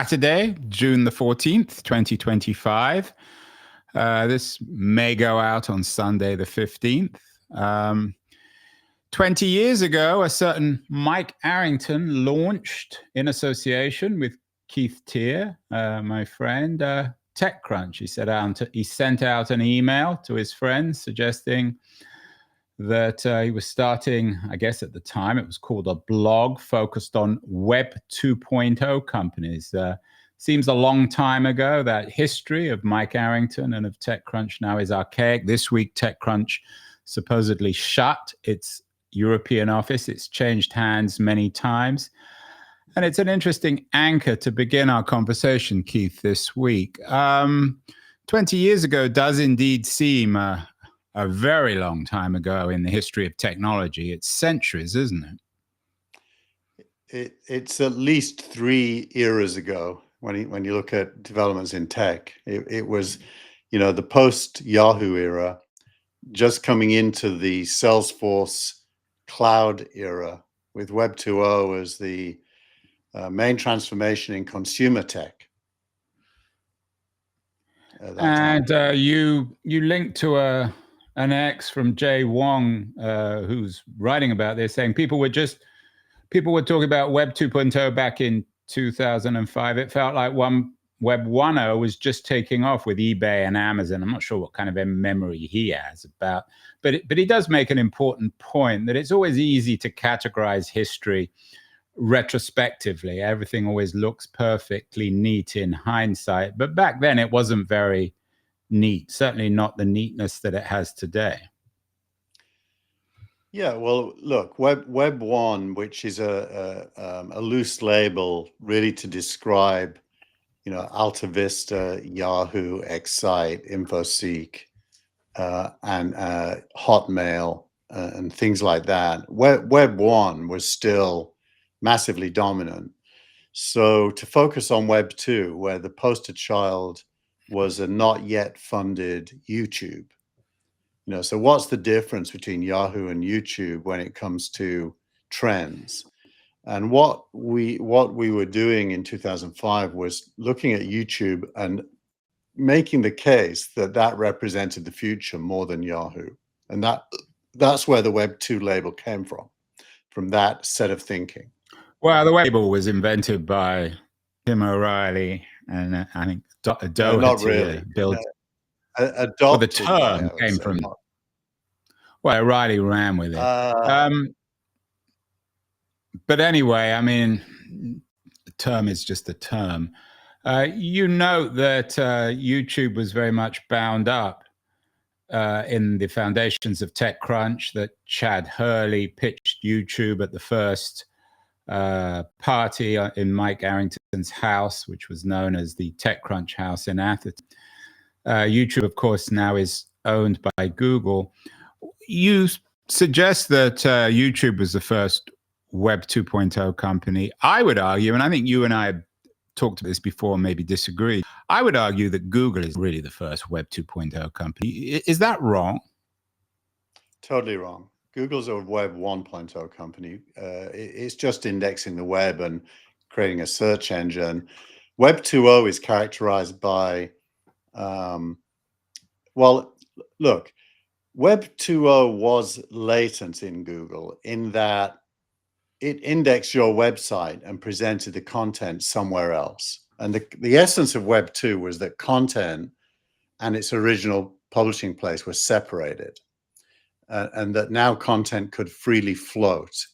Saturday, June the 14th, 2025. This may go out on Sunday the 15th. 20 years ago, a certain Mike Arrington launched, in association with Keith Teare, my friend, TechCrunch. He sent out an email to his friends suggesting that he was starting, I guess at the time it was called a blog focused on Web 2.0 companies. Seems a long time ago. That history of Mike Arrington and of TechCrunch now is archaic. This week, TechCrunch supposedly shut its European office. It's changed hands many times. And it's an interesting anchor to begin our conversation, Keith, this week. 20 years ago does indeed seem a very long time ago in the history of technology. It's centuries, isn't it? It's at least 3 eras ago when you look at developments in tech. It was, the post-Yahoo era, just coming into the Salesforce cloud era with Web 2.0 as the main transformation in consumer tech. And you linked to an ex from Jay Wong, who's writing about this, saying people were talking about Web 2.0 back in 2005. It felt like Web 1.0 was just taking off with eBay and Amazon. I'm not sure what kind of a memory he has about, but he does make an important point that it's always easy to categorize history retrospectively. Everything always looks perfectly neat in hindsight, but back then it wasn't very neat, certainly not the neatness that it has today. Yeah, well, look, Web 1, which is a loose label really to describe, Alta Vista, Yahoo, Excite, InfoSeek, and Hotmail, and things like that. Web 1 was still massively dominant. So to focus on Web 2, where the poster child was a not yet funded YouTube. So what's the difference between Yahoo and YouTube when it comes to trends? And what we were doing in 2005 was looking at YouTube and making the case that represented the future more than Yahoo. And that's where the Web 2 label came from that set of thinking. Well, the label was invented by Tim O'Reilly and I think Doherty. Not really. Well, the term came from. Well, O'Reilly ran with it. But anyway, I mean, the term is just a term. You note that YouTube was very much bound up in the foundations of TechCrunch, that Chad Hurley pitched YouTube at the first party in Mike Arrington's house, which was known as the TechCrunch house in Athens. YouTube, of course, now is owned by Google. You suggest that YouTube was the first Web 2.0 company. I would argue, and I think you and I have talked about this before, maybe disagree. I would argue that Google is really the first Web 2.0 company. Is that wrong? Totally wrong. Google's a Web 1.0 company. It's just indexing the web and creating a search engine. Web 2.0 is characterized by, look, Web 2.0 was latent in Google in that it indexed your website and presented the content somewhere else. And the essence of Web 2 was that content and its original publishing place were separated. And that now content could freely float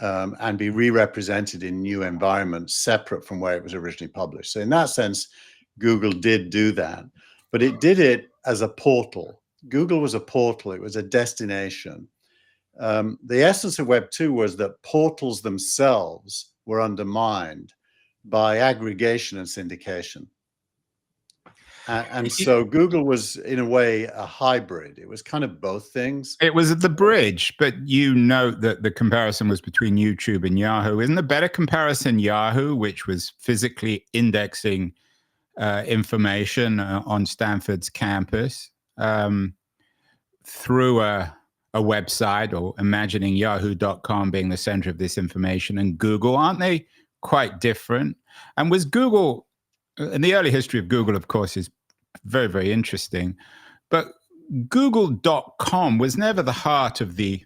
and be re-represented in new environments separate from where it was originally published. So in that sense, Google did do that, but it did it as a portal. Google was a portal. It was a destination. The essence of Web 2 was that portals themselves were undermined by aggregation and syndication. And so Google was, in a way, a hybrid. It was kind of both things. It was at the bridge, but you note that the comparison was between YouTube and Yahoo. Isn't the better comparison Yahoo, which was physically indexing information on Stanford's campus through a website, or imagining yahoo.com being the center of this information, and Google? Aren't they quite different? And was Google and the early history of Google, of course, is very, very interesting. But Google.com was never the heart of the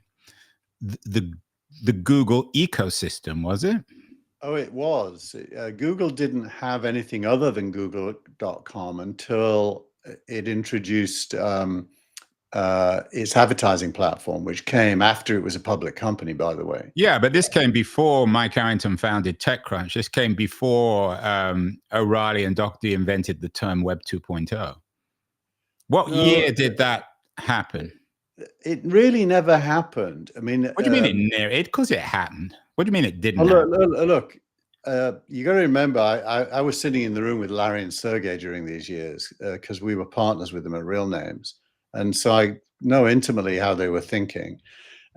Google ecosystem, was it? Oh, it was. Google didn't have anything other than Google.com until it introduced its advertising platform, which came after it was a public company, by the way. Yeah, but this came before Mike Arrington founded TechCrunch. This came before O'Reilly and Doherty invented the term Web 2.0. What year did that happen? It really never happened. I mean, what do you mean it? Because it happened. What do you mean it didn't? Look, you got to remember, I was sitting in the room with Larry and Sergey during these years because we were partners with them at Real Names, and so I know intimately how they were thinking,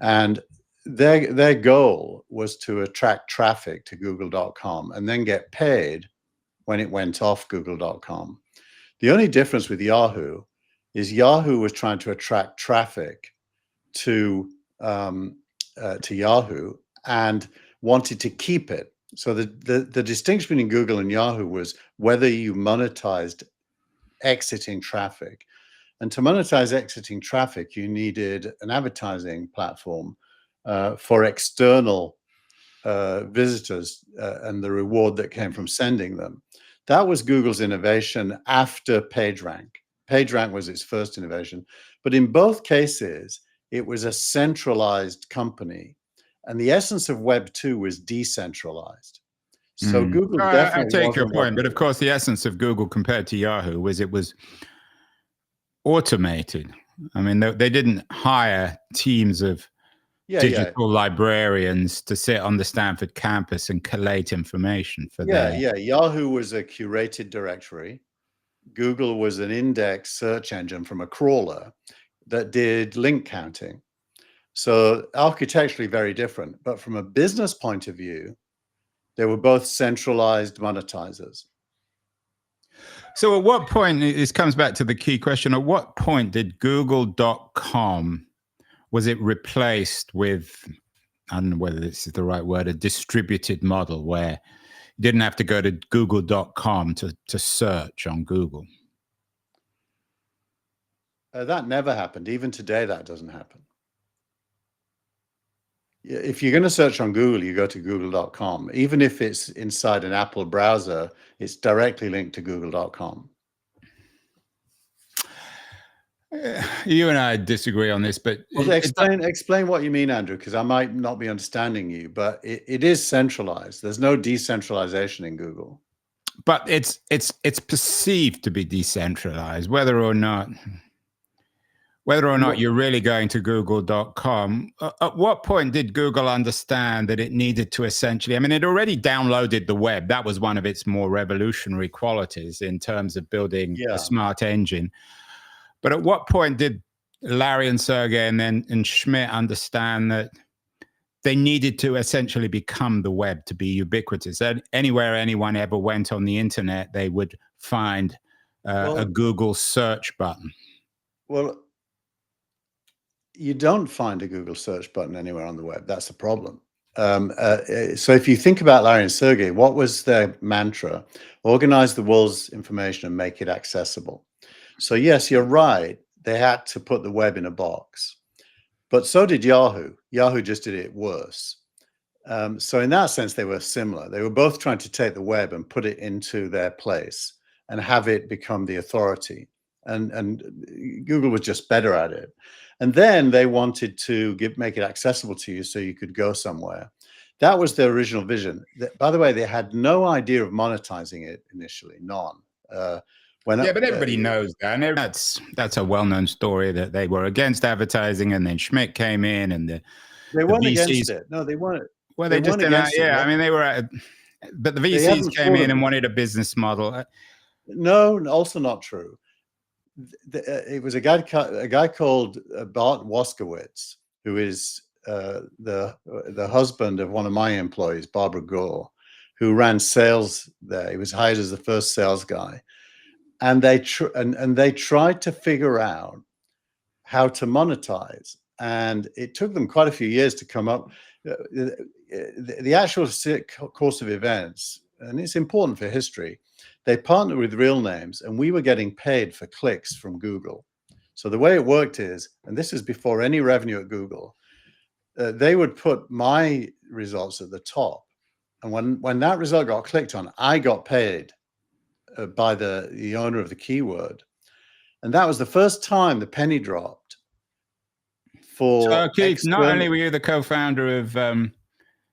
and their goal was to attract traffic to Google.com and then get paid when it went off Google.com. The only difference with Yahoo is Yahoo was trying to attract traffic to Yahoo and wanted to keep it. So the distinction between Google and Yahoo was whether you monetized exiting traffic. And to monetize exiting traffic, you needed an advertising platform for external visitors and the reward that came from sending them. That was Google's innovation after PageRank. PageRank was its first innovation, but in both cases, it was a centralized company, and the essence of Web 2 was decentralized. So Google definitely. I take your point, but of course, the essence of Google compared to Yahoo was it was automated. I mean, they didn't hire teams of digital librarians to sit on the Stanford campus and collate information for them. Yahoo was a curated directory. Google was an index search engine from a crawler that did link counting. So architecturally very different, but from a business point of view, they were both centralized monetizers. So at what point, this comes back to the key question, at what point did Google.com, was it replaced with, I don't know whether this is the right word, a distributed model where you didn't have to go to Google.com to search on Google? That never happened. Even today, that doesn't happen. If you're going to search on Google, you go to Google.com. Even if it's inside an Apple browser, it's directly linked to Google.com. You and I disagree on this, but explain what you mean, Andrew, because I might not be understanding you. But it is centralized. There's no decentralization in Google. But it's perceived to be decentralized, whether or not you're really going to Google.com. At what point did Google understand that it needed to essentially, I mean, it already downloaded the web. That was one of its more revolutionary qualities in terms of building a smart engine. But at what point did Larry and Sergey and Schmidt understand that they needed to essentially become the web to be ubiquitous? That anywhere anyone ever went on the internet, they would find a Google search button. Well, you don't find a Google search button anywhere on the web. That's the problem. So if you think about Larry and Sergey, what was their mantra? Organize the world's information and make it accessible. So yes, you're right. They had to put the web in a box, but so did Yahoo. Yahoo just did it worse. So in that sense, they were similar. They were both trying to take the web and put it into their place and have it become the authority. And Google was just better at it. And then they wanted to make it accessible to you so you could go somewhere. That was their original vision. By the way, they had no idea of monetizing it initially, none. But everybody knows that. And that's a well-known story that they were against advertising, and then Schmidt came in, and they weren't against it. No, they weren't. Well, they just didn't. Yeah, I mean, they were. But the VCs came in and wanted a business model. No, also not true. It was a guy called Bart Waskowitz, who is the husband of one of my employees, Barbara Gore, who ran sales there. He was hired as the first sales guy. And they tried to figure out how to monetize, and it took them quite a few years to come up. The actual course of events, and it's important for history. they partnered with real names, and we were getting paid for clicks from Google. So the way it worked is, and this is before any revenue at Google, they would put my results at the top. And when that result got clicked on, I got paid by the owner of the keyword. And that was the first time the penny dropped for So, Keith, not only were you the co-founder of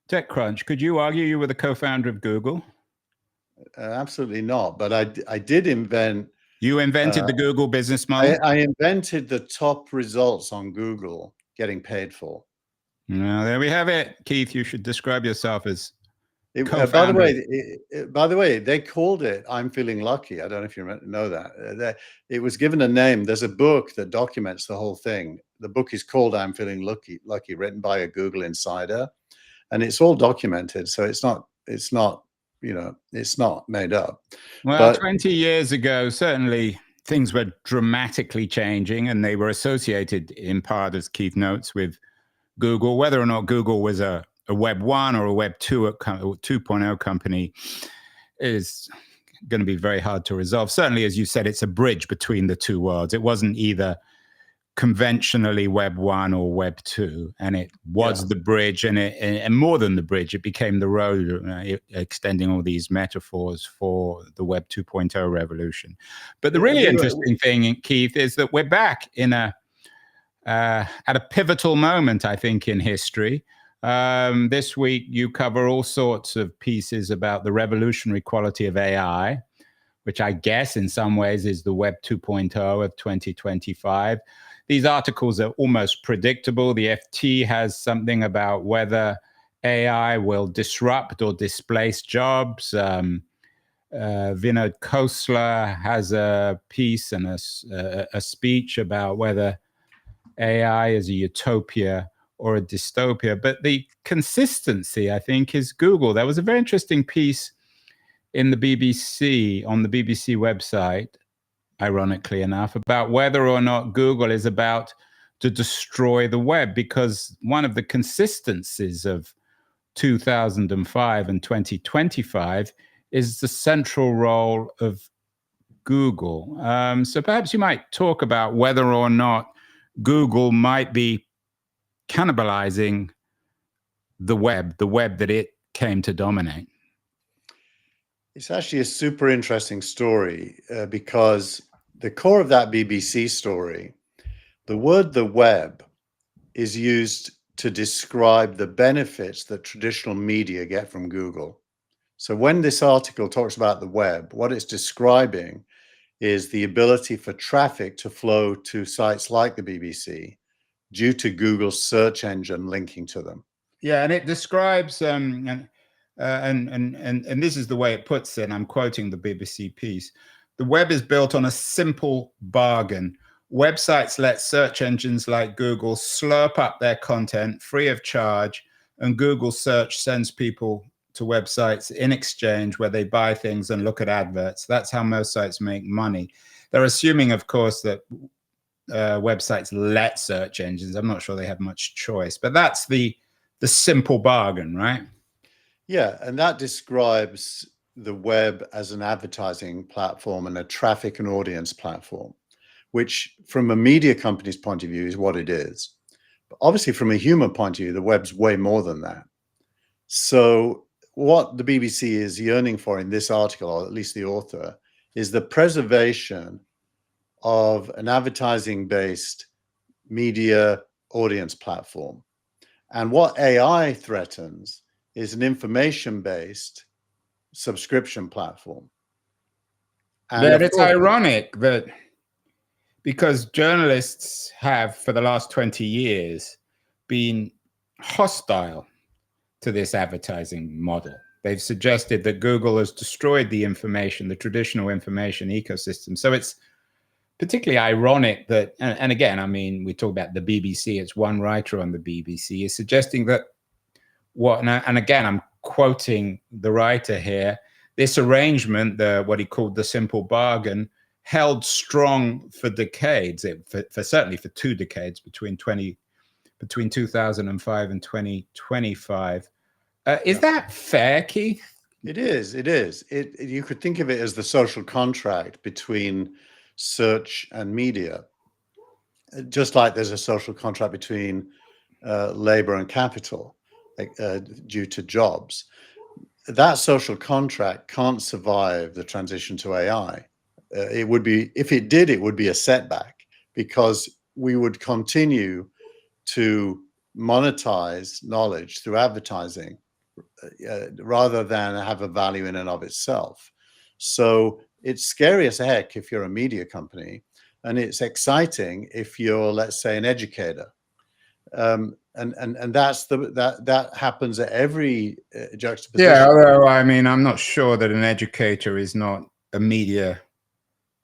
TechCrunch, could you argue you were the co-founder of Google? Absolutely not. But I did invent. You invented the Google business model? I invented the top results on Google getting paid for. Well, there we have it. Keith, you should describe yourself as by the way, they called it "I'm Feeling Lucky." I don't know if you know that. It was given a name. There's a book that documents the whole thing. The book is called "I'm Feeling Lucky," written by a Google insider, and it's all documented. So it's not made up. Well, but 20 years ago, certainly things were dramatically changing, and they were associated in part, as Keith notes, with Google. Whether or not Google was a Web 1 or a Web 2.0 company is going to be very hard to resolve. Certainly, as you said, it's a bridge between the two worlds. It wasn't either conventionally Web 1 or Web 2, and it was the bridge, and more than the bridge, it became the road, extending all these metaphors for the Web 2.0 revolution. But the really interesting thing, Keith, is that we're back in at a pivotal moment, I think, in history. This week, you cover all sorts of pieces about the revolutionary quality of AI, which I guess in some ways is the Web 2.0 of 2025. These articles are almost predictable. The FT has something about whether AI will disrupt or displace jobs. Vinod Khosla has a piece and a speech about whether AI is a utopia or a dystopia. But the consistency, I think, is Google. There was a very interesting piece in the BBC, on the BBC website, ironically enough, about whether or not Google is about to destroy the web, because one of the consistencies of 2005 and 2025 is the central role of Google. So perhaps you might talk about whether or not Google might be cannibalizing the web that it came to dominate. It's actually a super interesting story because the core of that BBC story, the word "the web" is used to describe the benefits that traditional media get from Google. So when this article talks about the web, what it's describing is the ability for traffic to flow to sites like the BBC due to Google's search engine linking to them. Yeah, and it describes and this is the way it puts it. I'm quoting the BBC piece. The web is built on a simple bargain. Websites let search engines like Google slurp up their content free of charge, and Google search sends people to websites in exchange where they buy things and look at adverts. That's how most sites make money. They're assuming, of course, that websites let search engines. I'm not sure they have much choice, but that's the simple bargain, right? Yeah, and that describes the web as an advertising platform and a traffic and audience platform, which from a media company's point of view is what it is. But obviously from a human point of view, the web's way more than that. So what the BBC is yearning for in this article, or at least the author, is the preservation of an advertising-based media audience platform. And what AI threatens is an information-based subscription platform. And it's ironic that because journalists have, for the last 20 years, been hostile to this advertising model. They've suggested that Google has destroyed the information, the traditional information ecosystem. So it's particularly ironic that, and again, I mean, we talk about the BBC, it's one writer on the BBC is suggesting that and again, I'm quoting the writer here, this arrangement, what he called the simple bargain, held strong for decades, certainly for 2 decades, between 2005 and 2025. Is that fair, Keith? It is. It is. You could think of it as the social contract between search and media, just like there's a social contract between labor and capital due to jobs. That social contract can't survive the transition to AI. It would be, if it did, it would be a setback, because we would continue to monetize knowledge through advertising rather than have a value in and of itself. So it's scary as heck if you're a media company, and it's exciting if you're, let's say, an educator. And that happens at every juxtaposition. Yeah, although I mean, I'm not sure that an educator is not a media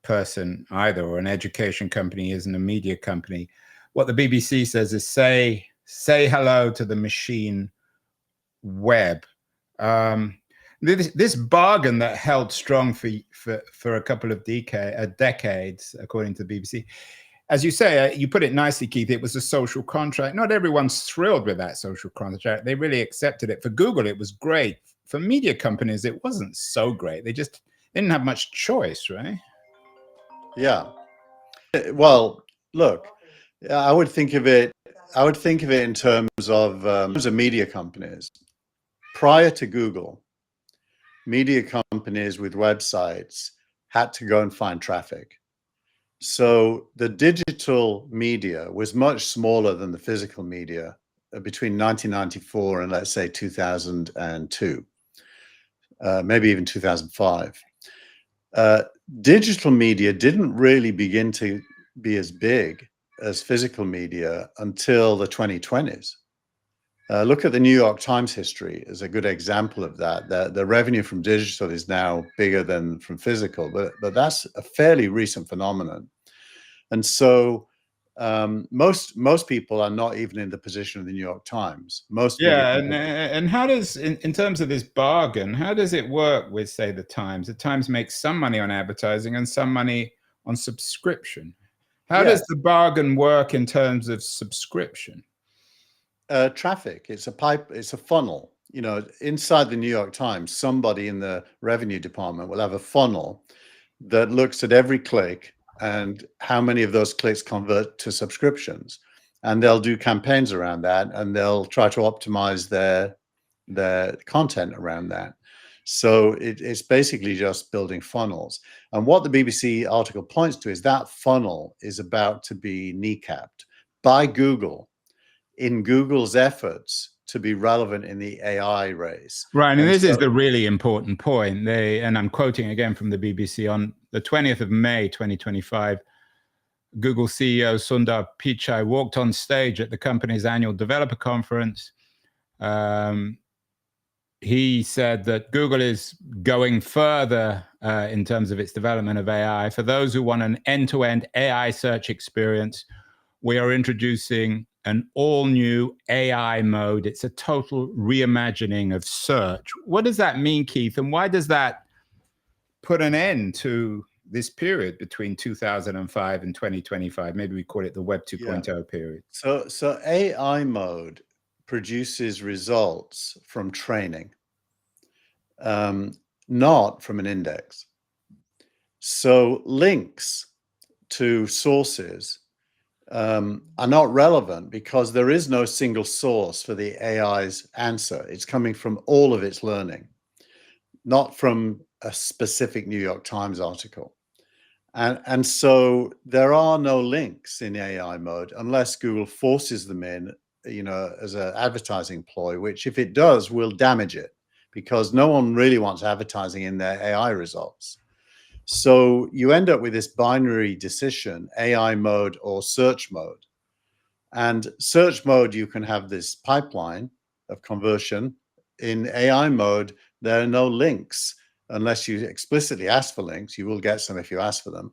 person either, or an education company isn't a media company. What the BBC says is say hello to the machine web. This bargain that held strong for a couple of decades, according to the BBC. As you say, you put it nicely, Keith, it was a social contract. Not everyone's thrilled with that social contract. They really accepted it. For Google, it was great. For media companies, it wasn't so great. They just didn't have much choice, right? Yeah. Well, look, I would think of it in terms of media companies. Prior to Google, media companies with websites had to go and find traffic. So the digital media was much smaller than the physical media between 1994 and, let's say, 2002, maybe even 2005. Digital media didn't really begin to be as big as physical media until the 2020s. Look at the New York Times history as a good example of that. The revenue from digital is now bigger than from physical, but that's a fairly recent phenomenon. And so most people are not even in the position of the New York Times. And how does, in terms of this bargain, how does it work with, say, the Times? The Times makes some money on advertising and some money on subscription. How does the bargain work in terms of subscription? Traffic. It's a funnel. You know, inside the New York Times, somebody in the revenue department will have a funnel that looks at every click and how many of those clicks convert to subscriptions. And they'll do campaigns around that, and they'll try to optimize their content around that. So it's basically just building funnels. And what the BBC article points to is that funnel is about to be kneecapped by Google in Google's efforts to be relevant in the AI race. Right, and this is the really important point. And I'm quoting again from the BBC, on the 20th of May, 2025, Google CEO Sundar Pichai walked on stage at the company's annual developer conference. He said that Google is going further in terms of its development of AI. For those who want an end-to-end AI search experience, we are introducing an all-new AI mode. It's a total reimagining of search. What does that mean, Keith? And why does that put an end to this period between 2005 and 2025? Maybe we call it the Web 2.0 period. So AI mode produces results from training, not from an index. So links to sources are not relevant because there is no single source for the AI's answer. It's coming from all of its learning, not from a specific New York Times article. And so there are no links in AI mode unless Google forces them in, you know, as an advertising ploy, which, if it does, will damage it, because no one really wants advertising in their AI results. So you end up with this binary decision, AI mode or search mode. And search mode, you can have this pipeline of conversion. In AI mode, there are no links unless you explicitly ask for links. You will get some if you ask for them.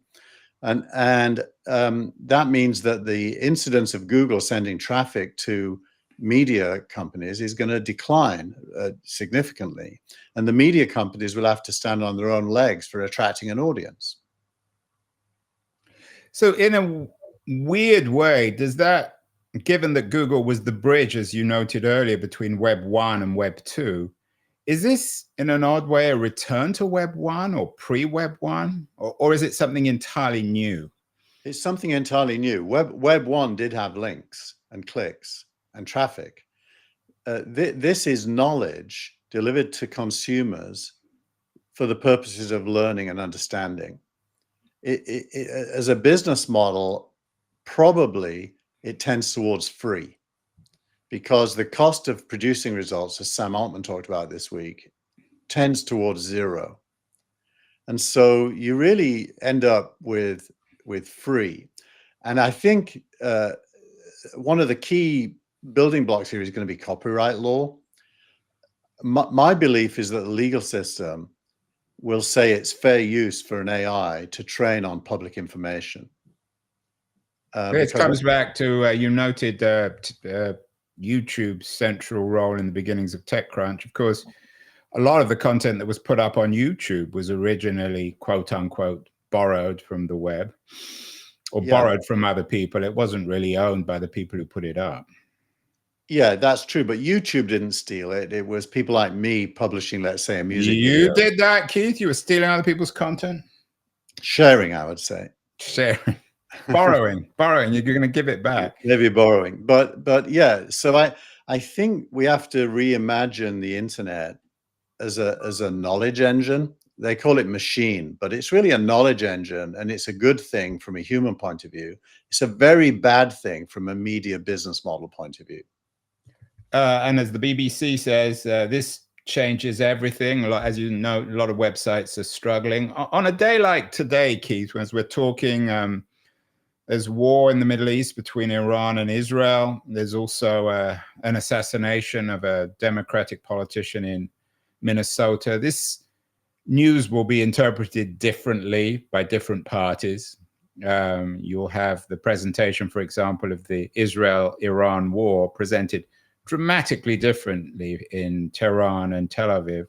And that means that the incidence of Google sending traffic to media companies is going to decline significantly, and the media companies will have to stand on their own legs for attracting an audience. So in a weird way, does that, given that Google was the bridge, as you noted earlier, between Web 1 and Web 2, Is this, in an odd way, a return to Web 1 or pre-Web 1? Or is it something entirely new? It's something entirely new. Web 1 did have links and clicks and traffic. This is knowledge delivered to consumers for the purposes of learning and understanding. As a business model, probably it tends towards free, because the cost of producing results, as Sam Altman talked about this week, tends towards zero. And so you really end up with free. And I think one of the key building blocks here is going to be copyright law. My belief is that the legal system will say it's fair use for an AI to train on public information. This comes back to, you noted YouTube's central role in the beginnings of TechCrunch. Of course, a lot of the content that was put up on YouTube was originally, quote unquote, borrowed from the web, or borrowed from other people. It wasn't really owned by the people who put it up. Yeah, that's true. But YouTube didn't steal it. It was people like me publishing, let's say, a music video. You did that, Keith? You were stealing other people's content? Sharing, I would say. Sharing. Borrowing. You're going to give it back. Maybe borrowing. But yeah, so I think we have to reimagine the internet as a knowledge engine. They call it machine, but it's really a knowledge engine, and it's a good thing from a human point of view. It's a very bad thing from a media business model point of view. And as the BBC says, this changes everything. As you know, a lot of websites are struggling. On a day like today, Keith, as we're talking, there's war in the Middle East between Iran and Israel. There's also an assassination of a Democratic politician in Minnesota. This news will be interpreted differently by different parties. You'll have the presentation, for example, of the Israel-Iran war presented dramatically differently in Tehran and Tel Aviv.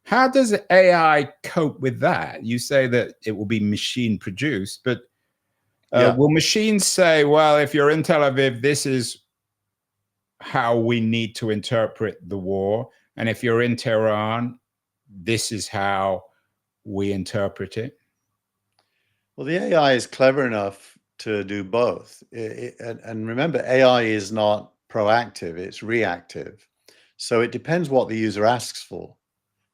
How does AI cope with that? You say that it will be machine produced, but will machines say, well, if you're in Tel Aviv, this is how we need to interpret the war, and if you're in Tehran, this is how we interpret it? Well, the AI is clever enough to do both. And remember, AI is not proactive, it's reactive. So it depends what the user asks for.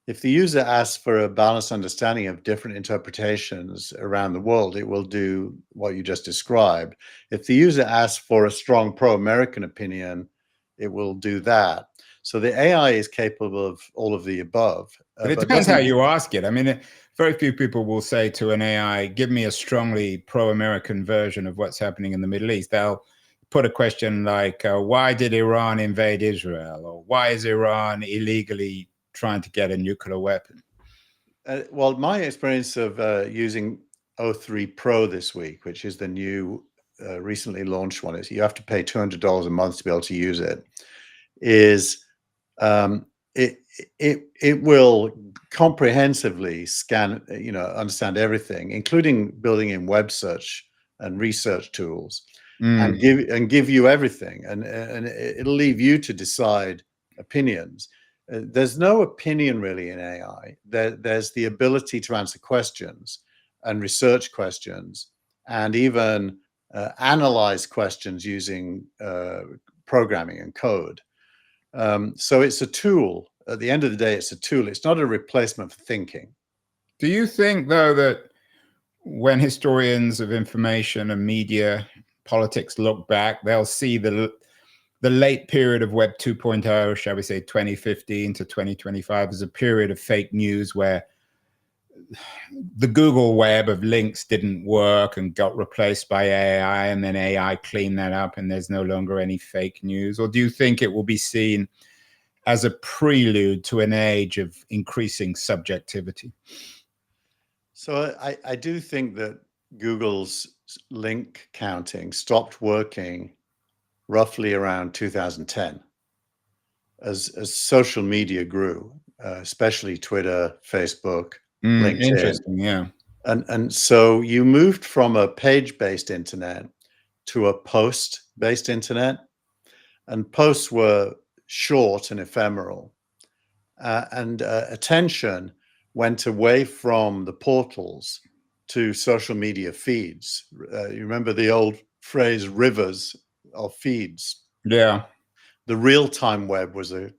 If the user asks for a balanced understanding of different interpretations around the world, it will do what you just described. If the user asks for a strong pro-American opinion, it will do that. So the AI is capable of all of the above. But it depends how you ask it. I mean, very few people will say to an AI, give me a strongly pro-American version of what's happening in the Middle East. They'll put a question like, why did Iran invade Israel? Or why is Iran illegally trying to get a nuclear weapon? Well, my experience of using O3 Pro this week, which is the new recently launched one, is you have to pay $200 a month to be able to use it, is it will comprehensively scan, understand everything, including building in web search and research tools, and give you everything, and it'll leave you to decide opinions. There's no opinion really in AI. There's the ability to answer questions and research questions, and even analyze questions using programming and code. So it's a tool. At the end of the day, it's a tool. It's not a replacement for thinking. Do you think, though, that when historians of information and media politics look back, they'll see the late period of Web 2.0, shall we say 2015 to 2025, as a period of fake news where the Google web of links didn't work and got replaced by AI, and then AI cleaned that up and there's no longer any fake news? Or do you think it will be seen as a prelude to an age of increasing subjectivity? So I do think that Google's link counting stopped working roughly around 2010 as social media grew, especially Twitter, Facebook, LinkedIn. Interesting, yeah. And so you moved from a page-based internet to a post-based internet, and posts were short and ephemeral. and attention went away from the portals to social media feeds. You remember the old phrase, rivers of feeds? Yeah. The real-time web was a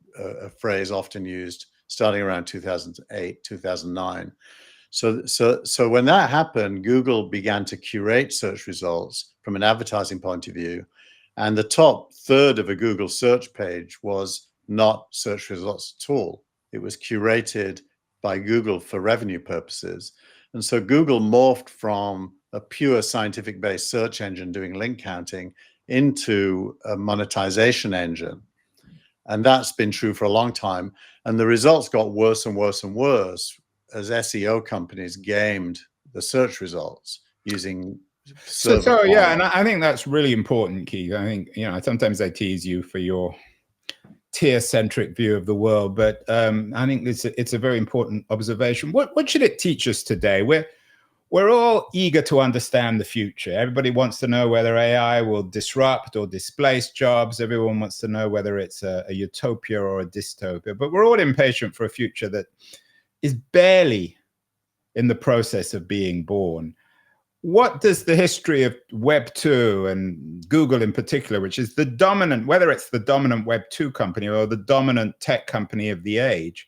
phrase often used starting around 2008, 2009. So when that happened, Google began to curate search results from an advertising point of view. And the top third of a Google search page was not search results at all. It was curated by Google for revenue purposes. And so Google morphed from a pure scientific-based search engine doing link counting into a monetization engine. And that's been true for a long time. And the results got worse and worse and worse as SEO companies gamed the search results using server So yeah, farm. and I think that's really important, Keith. I think, you know, sometimes I tease you for your tier-centric view of the world, but I think it's a very important observation. What should it teach us today? We're all eager to understand the future. Everybody wants to know whether AI will disrupt or displace jobs. Everyone wants to know whether it's a utopia or a dystopia. But we're all impatient for a future that is barely in the process of being born. What does the history of Web 2 and Google in particular, which is the dominant, whether it's the dominant Web 2 company or the dominant tech company of the age,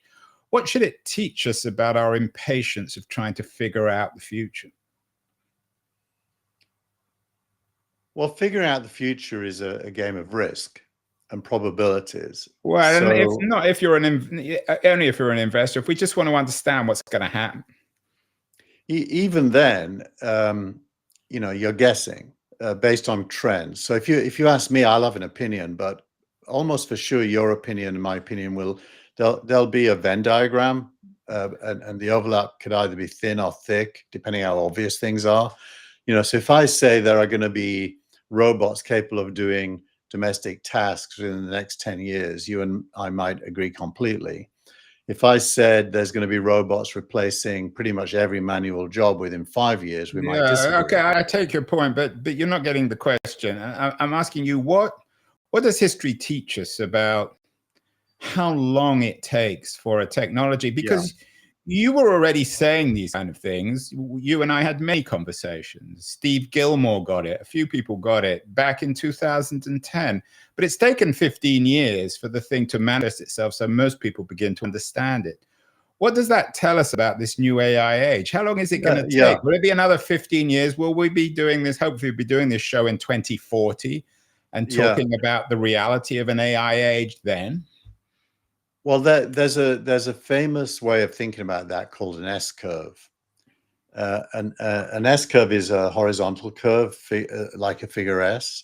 what should it teach us about our impatience of trying to figure out the future? Well, figuring out the future is a game of risk and probabilities. Well, and if So not, if you're only if you're an investor, if we just want to understand what's going to happen. even then, you know, you're guessing based on trends. So if you ask me, I'll have an opinion, but almost for sure, your opinion and my opinion will there'll be a Venn diagram, and the overlap could either be thin or thick, depending how obvious things are. You know, so if I say there are going to be robots capable of doing domestic tasks within the next 10 years, you and I might agree completely. If I said there's going to be robots replacing pretty much every manual job within 5 years, we might disagree. Okay, I take your point, but you're not getting the question. I'm asking you, what does history teach us about how long it takes for a technology? Because you were already saying these kind of things. You and I had many conversations. Steve Gilmore got it. A few people got it back in 2010. But it's taken 15 years for the thing to manifest itself so most people begin to understand it. What does that tell us about this new AI age? How long is it going to take? Will it be another 15 years? Will we be doing this, hopefully be doing this show in 2040 and talking about the reality of an AI age then? Well, there's a famous way of thinking about that called an S-curve. An S-curve is a horizontal curve, like a figure S,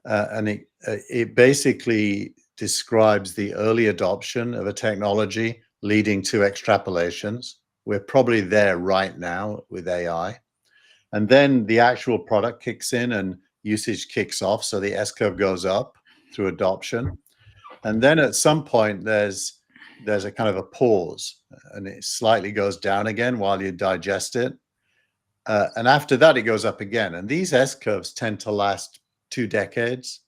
and it basically describes the early adoption of a technology leading to extrapolations. We're probably there right now with AI, and then the actual product kicks in and usage kicks off. So the S-curve goes up through adoption. And then at some point, there's a kind of a pause, and it slightly goes down again while you digest it. And after that, it goes up again. And these S-curves tend to last 2 decades.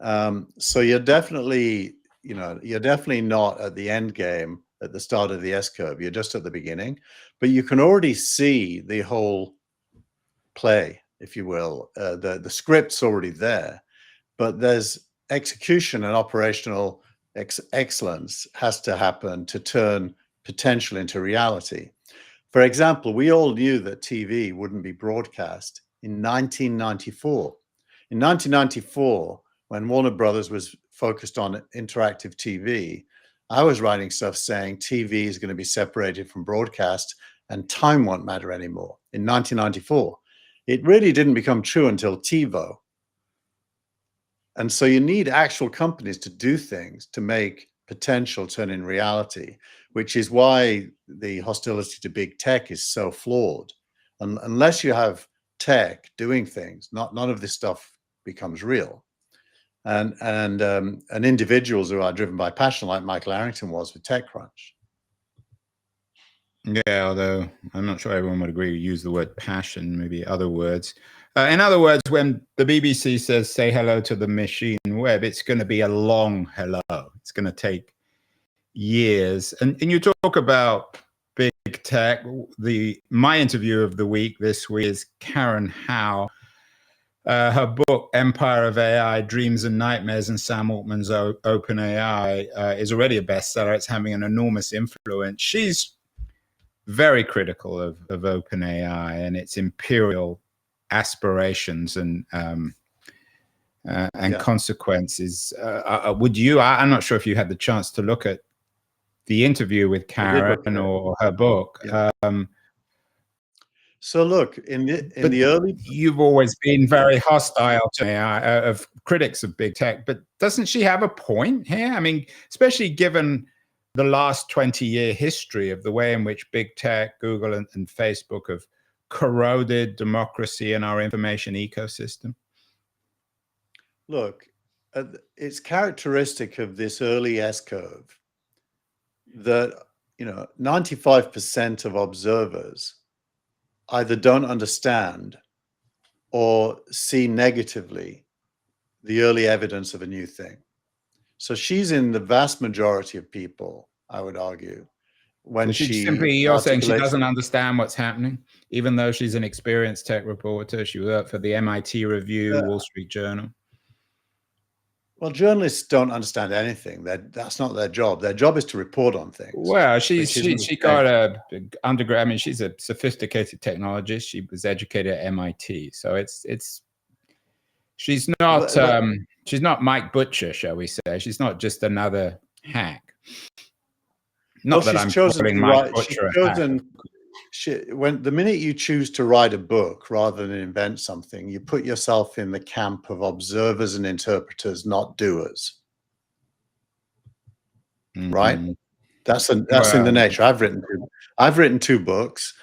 So you're definitely not at the end game at the start of the S-curve. You're just at the beginning. But you can already see the whole play, if you will. The script's already there. But there's execution and operational excellence has to happen to turn potential into reality. For example, we all knew that TV wouldn't be broadcast in 1994. In 1994, when Warner Brothers was focused on interactive TV, I was writing stuff saying TV is going to be separated from broadcast and time won't matter anymore in 1994. It really didn't become true until TiVo. And so you need actual companies to do things to make potential turn in reality, which is why the hostility to big tech is so flawed. Unless you have tech doing things, none of this stuff becomes real. And individuals who are driven by passion, like Michael Arrington was with TechCrunch. Yeah, although I'm not sure everyone would agree. Use the word passion, maybe other words. In other words, when the BBC says say hello to the machine web, it's going to be a long hello. It's going to take years. And you talk about big tech. My interview of the week this week is Karen Howe. Her book, Empire of AI, Dreams and Nightmares, and Sam Altman's OpenAI is already a bestseller. It's having an enormous influence. She's very critical of OpenAI and its imperial aspirations and consequences. Would you? I'm not sure if you had the chance to look at the interview with Karen or her book. Yeah. So look, in the early, you've always been very hostile to AI, of critics of big tech, but doesn't she have a point here? I mean, especially given the last 20-year history of the way in which big tech, Google and Facebook have corroded democracy and our information ecosystem. Look, it's characteristic of this early S-curve that 95% of observers either don't understand or see negatively the early evidence of a new thing. So she's in the vast majority of people, I would argue, when so you're saying she doesn't understand what's happening, even though she's an experienced tech reporter. She worked for the MIT Review, Wall Street Journal. Well, journalists don't understand anything. That's not their job. Their job is to report on things. Well, she got a undergrad. I mean, she's a sophisticated technologist. She was educated at MIT, so she's not Mike Butcher, shall we say? She's not just another hack. Not that I'm calling Mike Butcher a hack. When the minute you choose to write a book rather than invent something, you put yourself in the camp of observers and interpreters, not doers. Mm-hmm. Right? That's in the nature. I've written two books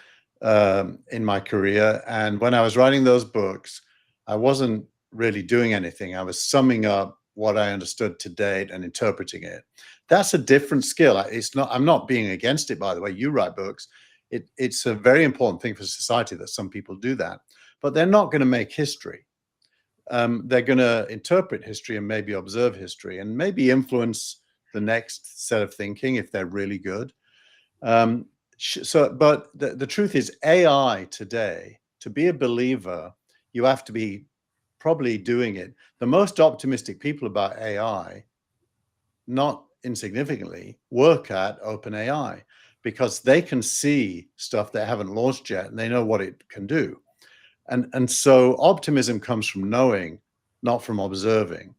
in my career, and when I was writing those books, I wasn't really doing anything. I was summing up what I understood to date and interpreting it. That's a different skill. I'm not being against it, by the way. You write books. It's a very important thing for society that some people do that, but they're not going to make history. They're going to interpret history and maybe observe history and maybe influence the next set of thinking if they're really good. But the truth is, AI today, to be a believer, you have to be probably doing it. The most optimistic people about AI, not insignificantly, work at OpenAI, because they can see stuff they haven't launched yet and they know what it can do. And so optimism comes from knowing, not from observing.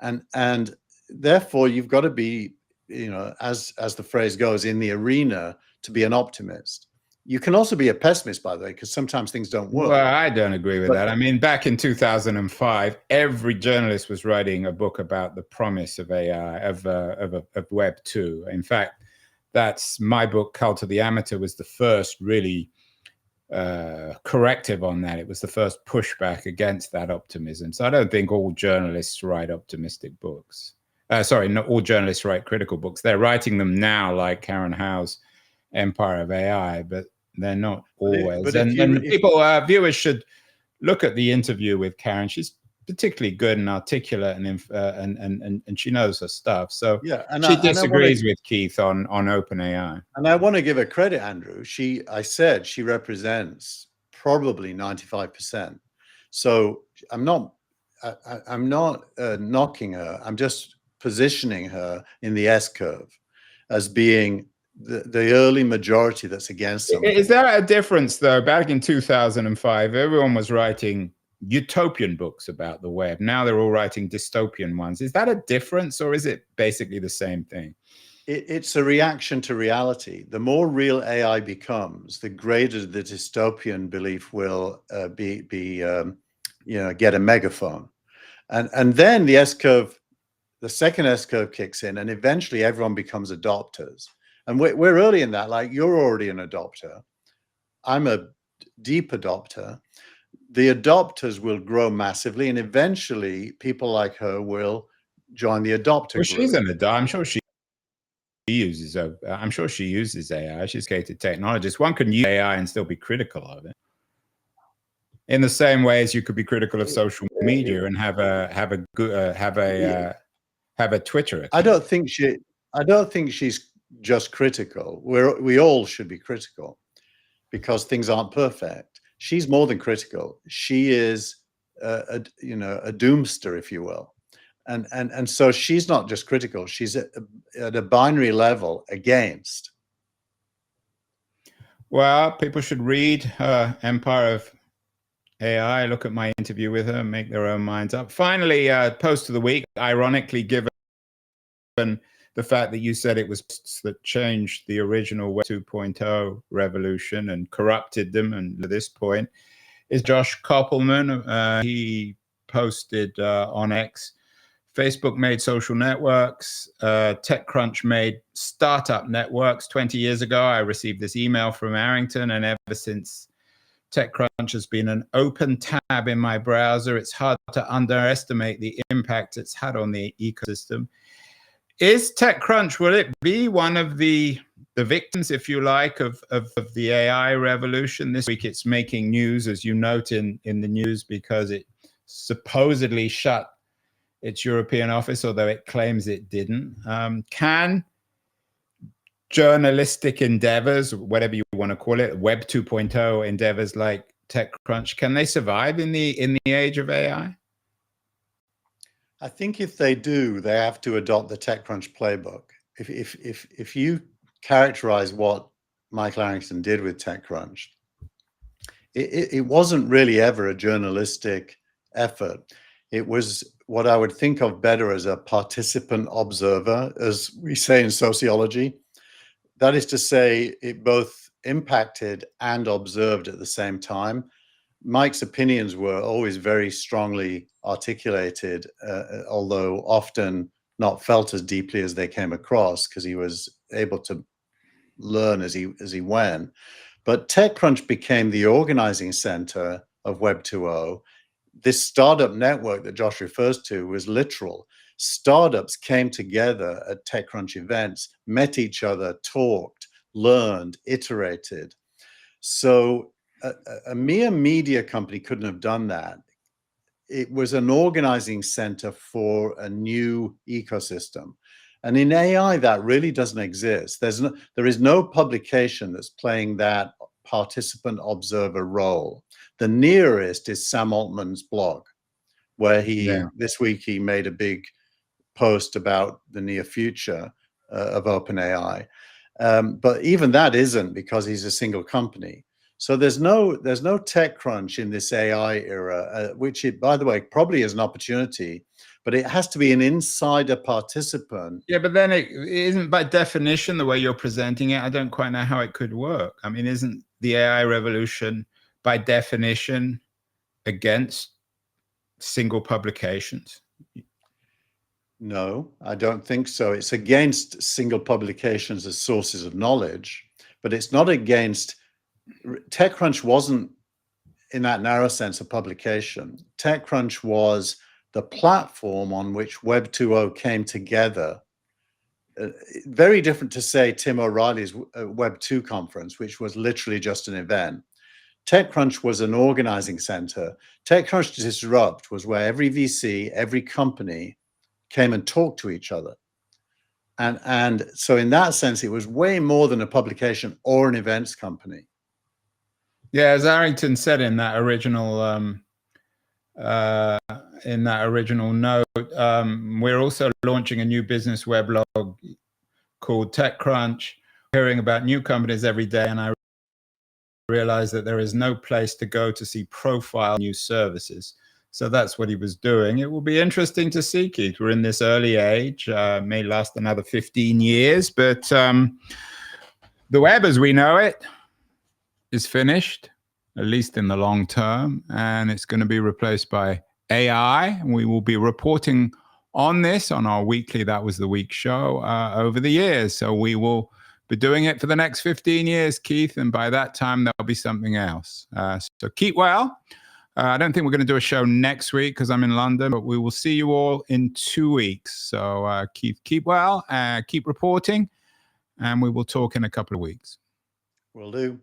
And therefore you've got to be, as the phrase goes, in the arena to be an optimist. You can also be a pessimist, by the way, because sometimes things don't work. Well, I don't agree with that. I mean, back in 2005, every journalist was writing a book about the promise of AI, of Web 2. In fact, that's my book, Cult of the Amateur, was the first really corrective on that. It was the first pushback against that optimism. So I don't think all journalists write optimistic books. Sorry, not all journalists write critical books. They're writing them now, like Karen Howe's Empire of AI, but they're not always. Viewers should look at the interview with Karen. She's particularly good and articulate, and she knows her stuff. So she disagrees with Keith on OpenAI. And I want to give her credit, Andrew. I said she represents probably 95%. So I'm not knocking her. I'm just positioning her in the S-curve as being the early majority that's against something. Is there a difference, though? Back in 2005, everyone was writing utopian books about the web. Now they're all writing dystopian ones. Is that a difference, or is it basically the same thing? It's a reaction to reality. The more real AI becomes, the greater the dystopian belief will get a megaphone. And then the S-curve, the second S-curve kicks in, and eventually everyone becomes adopters. And we're early in that. Like, you're already an adopter. I'm a deep adopter. The adopters will grow massively, and eventually people like her will join the adopter group. She's an adopter. I'm sure she uses AI. She's a sophisticated technologist. One can use AI and still be critical of it. In the same way as you could be critical of social media and have a Twitter account. I don't think she I don't think she's just critical. We all should be critical because things aren't perfect. She's more than critical. She is a doomster, if you will. And so she's not just critical, she's at a binary level against. Well, people should read Empire of AI, look at my interview with her, make their own minds up. Finally, post of the week, ironically, given the fact that you said it was that changed the original Web 2.0 revolution and corrupted them, and at this point, is Josh Koppelman. He posted on X, Facebook made social networks. TechCrunch made startup networks. 20 years ago, I received this email from Arrington, and ever since, TechCrunch has been an open tab in my browser. It's hard to underestimate the impact it's had on the ecosystem. Is TechCrunch, will it be one of the victims, if you like, of the AI revolution? This week it's making news, as you note in the news, because it supposedly shut its European office, although it claims it didn't. Can journalistic endeavors, whatever you want to call it, Web 2.0 endeavors like TechCrunch, can they survive in the age of AI? I think if they do, they have to adopt the TechCrunch playbook. If you characterize what Michael Arrington did with TechCrunch, it wasn't really ever a journalistic effort. It was what I would think of better as a participant observer, as we say in sociology. That is to say, it both impacted and observed at the same time. Mike's opinions were always very strongly articulated, although often not felt as deeply as they came across, because he was able to learn as he went. But TechCrunch became the organizing center of Web 2.0. This startup network that Josh refers to was literal. Startups came together at TechCrunch events, met each other, talked, learned, iterated. So a mere media company couldn't have done that. It was an organizing center for a new ecosystem. And in AI, that really doesn't exist. There is no publication that's playing that participant observer role. The nearest is Sam Altman's blog, where this week he made a big post about the near future of OpenAI. But even that isn't, because he's a single company. So there's no TechCrunch in this AI era, which it, by the way, probably is an opportunity, but it has to be an insider participant. Yeah, but then it isn't by definition the way you're presenting it. I don't quite know how it could work. I mean, isn't the AI revolution by definition against single publications? No, I don't think so. It's against single publications as sources of knowledge, but it's not against. TechCrunch wasn't, in that narrow sense, a publication. TechCrunch was the platform on which Web 2.0 came together. Very different to, say, Tim O'Reilly's Web 2 conference, which was literally just an event. TechCrunch was an organizing center. TechCrunch Disrupt was where every VC, every company came and talked to each other. And so in that sense, it was way more than a publication or an events company. Yeah, as Arrington said in that original note, we're also launching a new business weblog called TechCrunch. Hearing about new companies every day, and I realized that there is no place to go to see profile new services. So that's what he was doing. It will be interesting to see, Keith. We're in this early age, may last another 15 years, but the web as we know it is finished, at least in the long term, and it's going to be replaced by AI. We will be reporting on this on our weekly That Was the Week show over the years. So we will be doing it for the next 15 years, Keith, and by that time, there'll be something else. So keep well. I don't think we're going to do a show next week because I'm in London, but we will see you all in 2 weeks. So Keith, keep well, keep reporting, and we will talk in a couple of weeks. Will do.